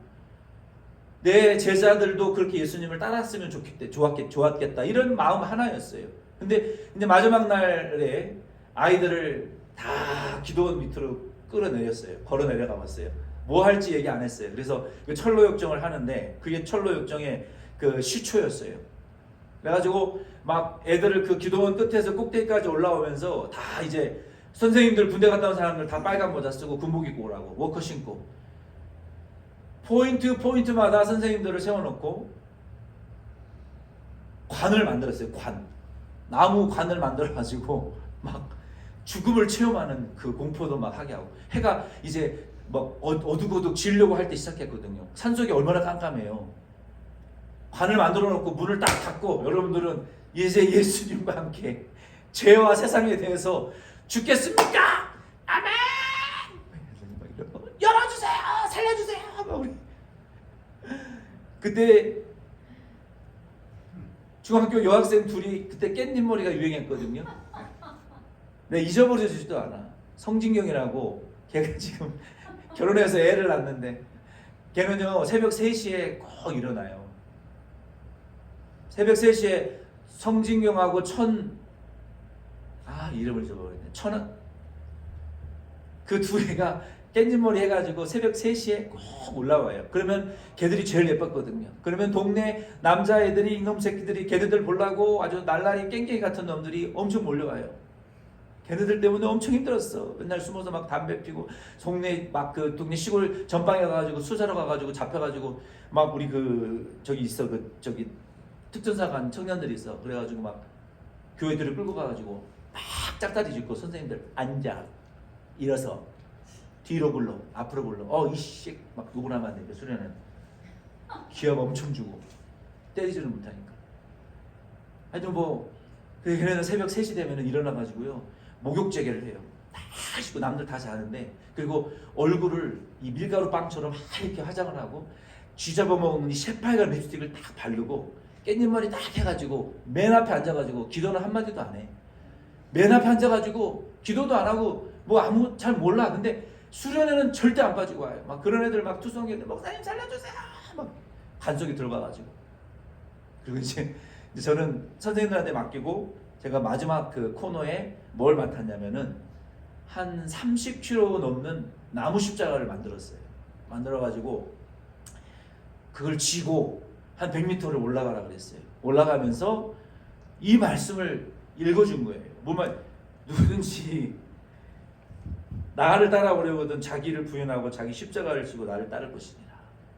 내 제자들도 그렇게 예수님을 따랐으면 좋았겠다 이런 마음 하나였어요. 근데 이제 마지막 날에 아이들을 다 기도원 밑으로 끌어내렸어요. 걸어 내려가 봤어요. 뭐 할지 얘기 안 했어요. 그래서 그 철로 역정을 하는데 그게 철로 역정의 그 시초였어요. 그래가지고 막 애들을 그 기도원 끝에서 꼭대기까지 올라오면서 다 이제 선생님들 군대 갔다 온 사람들 다 빨간 모자 쓰고 군복 입고 오라고 워커 신고 포인트마다 선생님들을 세워놓고 관을 만들었어요. 나무 관을 만들어가지고 막 죽음을 체험하는 그 공포도 막 하게 하고 해가 이제 막 어둑어둑 지려고 할 때 시작했거든요. 산속이 얼마나 깜깜해요. 관을 만들어 놓고 문을 딱 닫고 여러분들은 이제 예수님과 함께 죄와 세상에 대해서 죽겠습니까? 아멘! 열어주세요! 살려주세요! 우리 그때 중학교 여학생 둘이 그때 깻잎머리가 유행했거든요. 내가 잊어버려지지도 않아. 성진경이라고 걔가 지금 결혼해서 애를 낳는데 걔는요 새벽 3시에 꼭 일어나요. 새벽 3시에 성진경하고 이름을 잊어버렸네. 그 두 애가 깻잎머리 해가지고 새벽 3시에 꼭 올라와요. 그러면 걔들이 제일 예뻤거든요. 그러면 동네 남자애들이 이놈 새끼들이 걔네들 보려고 아주 날라리 깽깽이 같은 놈들이 엄청 몰려와요. 걔네들 때문에 엄청 힘들었어. 맨날 숨어서 막 담배 피고 동네 동네 시골 전방에 가가지고 수사로 가가지고 잡혀가지고 막 우리 저기 특전사관 청년들이 있어. 그래가지고 막 교회들을 끌고 가가지고 막 짝다리 짚고 선생님들 앉아 일어서 뒤로 굴러 앞으로 굴러 이씨 막 욕을 하면 안 되니까 수련은 기합 엄청 주고 때리지는 못하니까 하여튼 걔네는 새벽 3시 되면 일어나가지고요 목욕제계를 해요. 다 씻고 남들 다 자는데 그리고 얼굴을 이 밀가루 빵처럼 이렇게 화장을 하고 쥐잡아먹는 이 새빨간 립스틱을 딱 바르고 깻잎머리 딱 해가지고 맨 앞에 앉아가지고 기도는 한마디도 안 해. 맨 앞에 앉아가지고 기도도 안 하고 아무 잘 몰라. 근데 수련회는 절대 안 빠지고 와요. 막 그런 애들 막 투성이들 목사님 살려주세요. 막 간속에 들어가가지고 그리고 이제 저는 선생님들한테 맡기고 제가 마지막 그 코너에 뭘 맡았냐면은 한 30kg 넘는 나무 십자가를 만들었어요. 만들어가지고 그걸 쥐고 한 100m를 올라가라 그랬어요. 올라가면서 이 말씀을 읽어준 거예요. 누구든지 나를 따라오려거든 자기를 부인하고 자기 십자가를 지고 나를 따를 것이니라.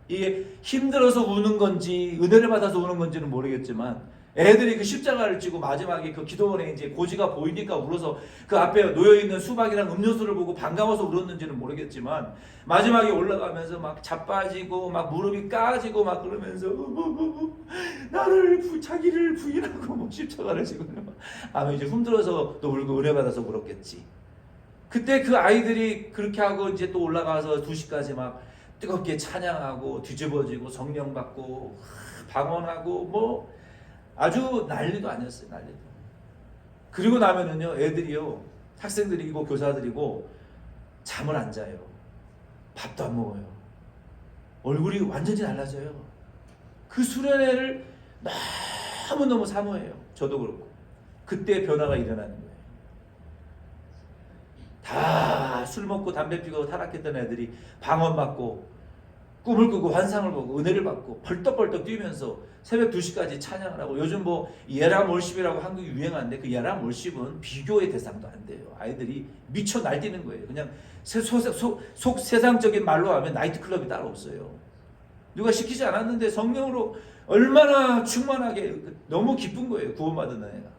이게 힘들어서 우는 건지 은혜를 받아서 우는 건지는 모르겠지만 애들이 그 십자가를 지고 마지막에 그 기도원에 이제 고지가 보이니까 울어서 그 앞에 놓여있는 수박이랑 음료수를 보고 반가워서 울었는지는 모르겠지만 마지막에 올라가면서 막 자빠지고 막 무릎이 까지고 막 그러면서 자기를 부인하고 십자가를 지고 아마 이제 힘들어서 또 울고 은혜 받아서 울었겠지. 그때 그 아이들이 그렇게 하고 이제 또 올라가서 2시까지 막 뜨겁게 찬양하고 뒤집어지고 성령 받고 방언하고 아주 난리도 아니었어요. 난리도. 그리고 나면은요 애들이요 학생들이고 교사들이고 잠을 안 자요. 밥도 안 먹어요. 얼굴이 완전히 달라져요. 그 수련회를 너무너무 사모해요. 저도 그렇고. 그때 변화가 일어나는 거예요. 다 술 먹고 담배 피고 타락했던 애들이 방언 받고 꿈을 꾸고 환상을 보고 은혜를 받고 벌떡벌떡 뛰면서 새벽 2시까지 찬양을 하고 요즘 뭐 예람 월십이라고 한국이 유행하는데 그 예람 월십은 비교의 대상도 안 돼요. 아이들이 미쳐 날뛰는 거예요. 그냥 세상적인 말로 하면 나이트클럽이 따로 없어요. 누가 시키지 않았는데 성령으로 얼마나 충만하게 너무 기쁜 거예요. 구원받은 은혜가.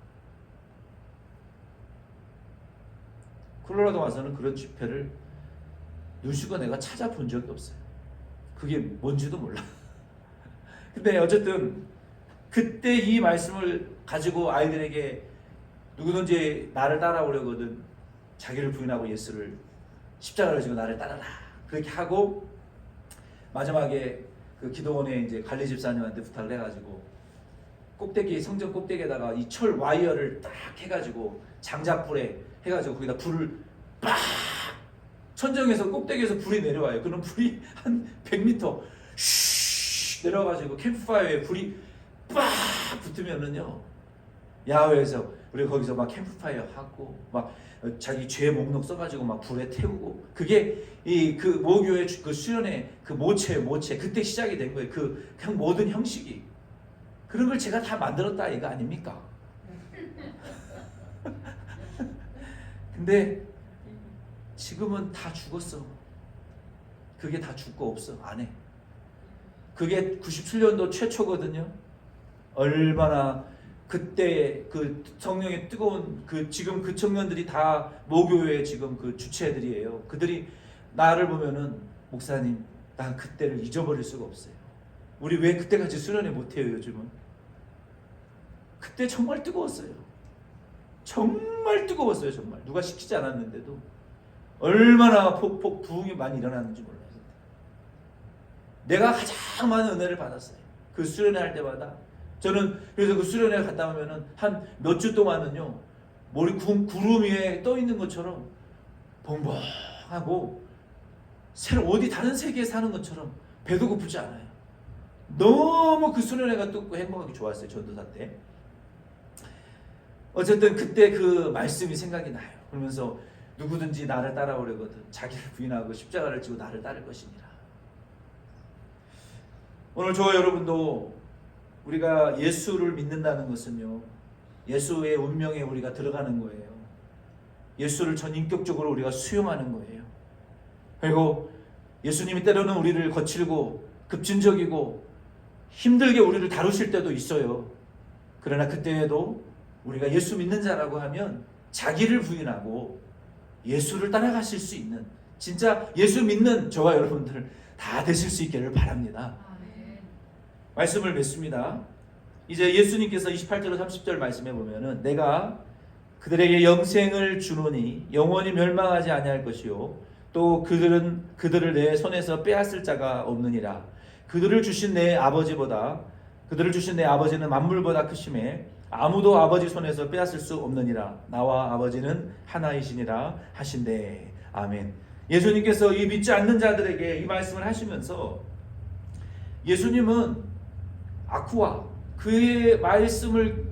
콜로라도 와서는 그런 집회를 눈시고 내가 찾아본 적이 없어요. 그게 뭔지도 몰라. 근데 어쨌든 그때 이 말씀을 가지고 아이들에게 누구든지 나를 따라오려거든 자기를 부인하고 예수를 십자가를 지고 나를 따라라 그렇게 하고 마지막에 그 기도원에 이제 관리 집사님한테 부탁을 해가지고 꼭대기 성전 꼭대기에다가 이 철 와이어를 딱 해가지고 장작불에 해가지고 거기다 불을 빡 천정에서 꼭대기에서 불이 내려와요. 그럼 불이 한 100m 슉 내려가지고 캠프파이어에 불이 빡 붙으면은요 야외에서 우리가 거기서 막 캠프파이어 하고 막 자기 죄 목록 써가지고 막 불에 태우고 그게 이 그 모교의 그 수련의 그 모체 그때 시작이 된 거예요. 그 모든 형식이 그런 걸 제가 다 만들었다 이거 아닙니까? 근데 지금은 다 죽었어. 그게 다 죽고 없어. 안 해. 그게 97년도 최초거든요. 얼마나 그때 그 성령의 뜨거운 그 지금 그 청년들이 다 모교회 지금 그 주체들이에요. 그들이 나를 보면은 목사님 난 그때를 잊어버릴 수가 없어요. 우리 왜 그때까지 수련회 못해요 요즘은? 그때 정말 뜨거웠어요. 정말 뜨거웠어요. 정말 누가 시키지 않았는데도 얼마나 폭폭 부흥이 많이 일어났는지 몰라요. 내가 가장 많은 은혜를 받았어요. 그 수련회 할 때마다 저는 그래서 그 수련회 갔다 오면은 한 몇 주 동안은요 머리 구름 위에 떠 있는 것처럼 벙벙하고 새로 어디 다른 세계에 사는 것처럼 배도 고프지 않아요. 너무 그 수련회가 또 행복하게 좋았어요. 전도사 때. 어쨌든 그때 그 말씀이 생각이 나요. 그러면서 누구든지 나를 따라오려거든 자기를 부인하고 십자가를 지고 나를 따를 것이니라. 오늘 저와 여러분도 우리가 예수를 믿는다는 것은요 예수의 운명에 우리가 들어가는 거예요. 예수를 전인격적으로 우리가 수용하는 거예요. 그리고 예수님이 때로는 우리를 거칠고 급진적이고 힘들게 우리를 다루실 때도 있어요. 그러나 그때에도 우리가 예수 믿는 자라고 하면 자기를 부인하고 예수를 따라가실 수 있는 진짜 예수 믿는 저와 여러분들 다 되실 수 있기를 바랍니다. 말씀을 맺습니다. 이제 예수님께서 28절 30절 말씀해 보면은 내가 그들에게 영생을 주노니 영원히 멸망하지 아니할 것이요 또 그들을 내 손에서 빼앗을 자가 없느니라. 그들을 주신 내 아버지는 만물보다 크심에 아무도 아버지 손에서 빼앗을 수 없느니라. 나와 아버지는 하나이시니라 하신대. 아멘. 예수님께서 이 믿지 않는 자들에게 이 말씀을 하시면서 예수님은 아쿠아 그의 말씀을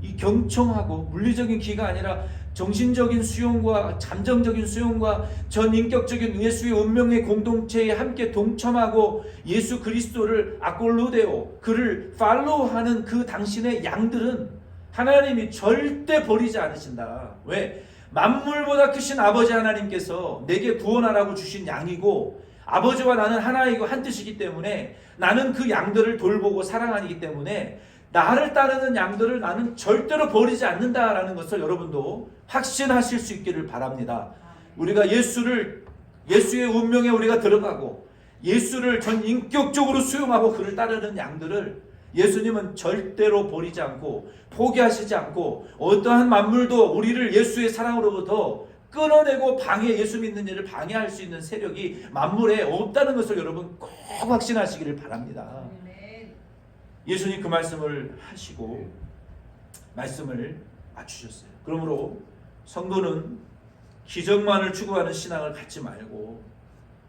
이 경청하고 물리적인 기가 아니라 정신적인 수용과 감정적인 수용과 전인격적인 예수의 운명의 공동체에 함께 동참하고 예수 그리스도를 아콜로데오 그를 팔로우하는 그 당신의 양들은 하나님이 절대 버리지 않으신다. 왜? 만물보다 크신 아버지 하나님께서 내게 구원하라고 주신 양이고 아버지와 나는 하나이고 한 뜻이기 때문에 나는 그 양들을 돌보고 사랑하기 때문에 나를 따르는 양들을 나는 절대로 버리지 않는다라는 것을 여러분도 확신하실 수 있기를 바랍니다. 우리가 예수의 운명에 우리가 들어가고 예수를 전 인격적으로 수용하고 그를 따르는 양들을 예수님은 절대로 버리지 않고 포기하시지 않고 어떠한 만물도 우리를 예수의 사랑으로부터 끊어내고 예수 믿는 일을 방해할 수 있는 세력이 만물에 없다는 것을 여러분 꼭 확신하시기를 바랍니다. 예수님 그 말씀을 하시고 말씀을 맞추셨어요. 그러므로 성도는 기적만을 추구하는 신앙을 갖지 말고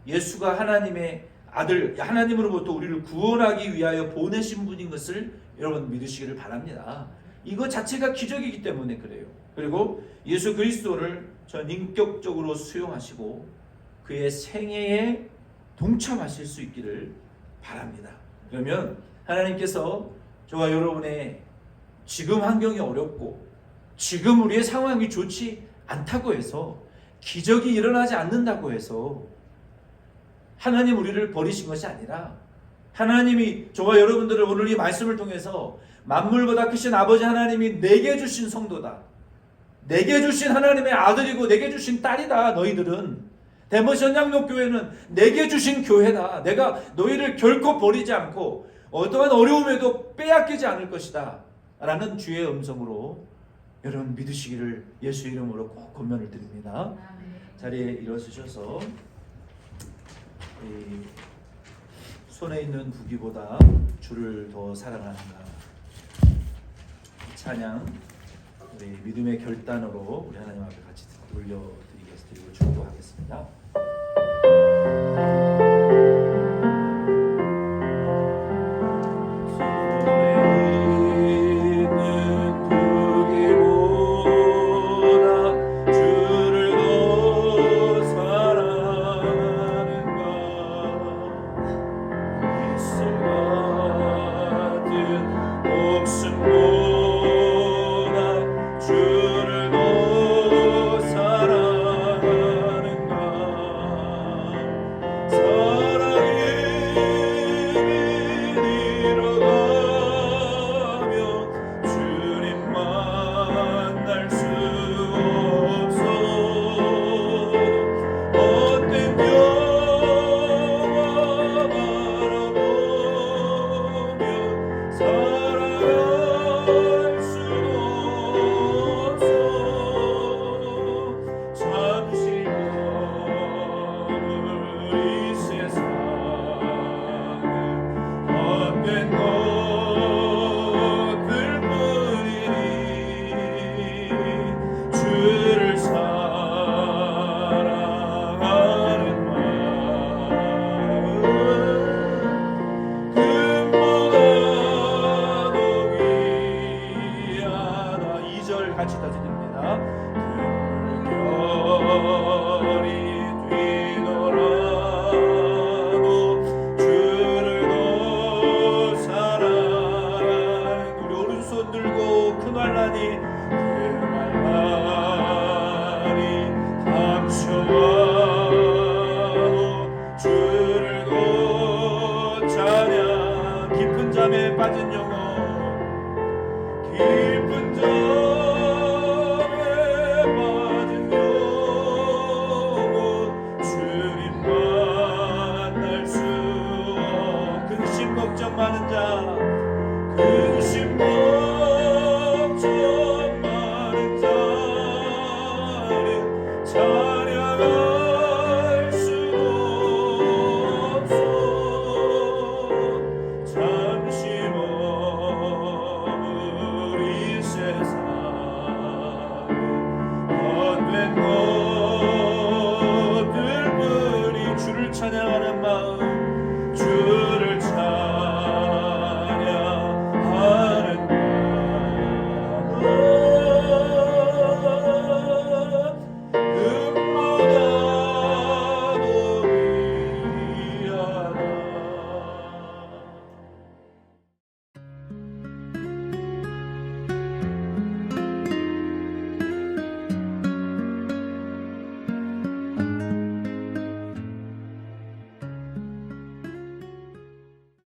예수가 하나님의 아들 하나님으로부터 우리를 구원하기 위하여 보내신 분인 것을 여러분 믿으시기를 바랍니다. 이거 자체가 기적이기 때문에 그래요. 그리고 예수 그리스도를 전 인격적으로 수용하시고 그의 생애에 동참하실 수 있기를 바랍니다. 그러면 하나님께서 저와 여러분의 지금 환경이 어렵고 지금 우리의 상황이 좋지 않다고 해서 기적이 일어나지 않는다고 해서 하나님 우리를 버리신 것이 아니라 하나님이 저와 여러분들을 오늘 이 말씀을 통해서 만물보다 크신 아버지 하나님이 내게 주신 성도다. 내게 주신 하나님의 아들이고 내게 주신 딸이다. 너희들은 대모션 양육교회는 내게 주신 교회다. 내가 너희를 결코 버리지 않고 어떠한 어려움에도 빼앗기지 않을 것이다 라는 주의 음성으로 여러분 믿으시기를 예수 이름으로 꼭 권면을 드립니다. 자리에 일어서셔서 이 손에 있는 부귀보다 주를 더 사랑하는가 이 찬양 우리 믿음의 결단으로 우리 하나님 앞에 같이 올려드리고 축도하겠습니다. 같이 다시 드립니다. 물결이 뛰더라도 주를 더 사랑하는 우리 오른손 들고 그 날라니 그 날라니 감춰와도 주를 더 찬양 깊은 잠에 빠진 영혼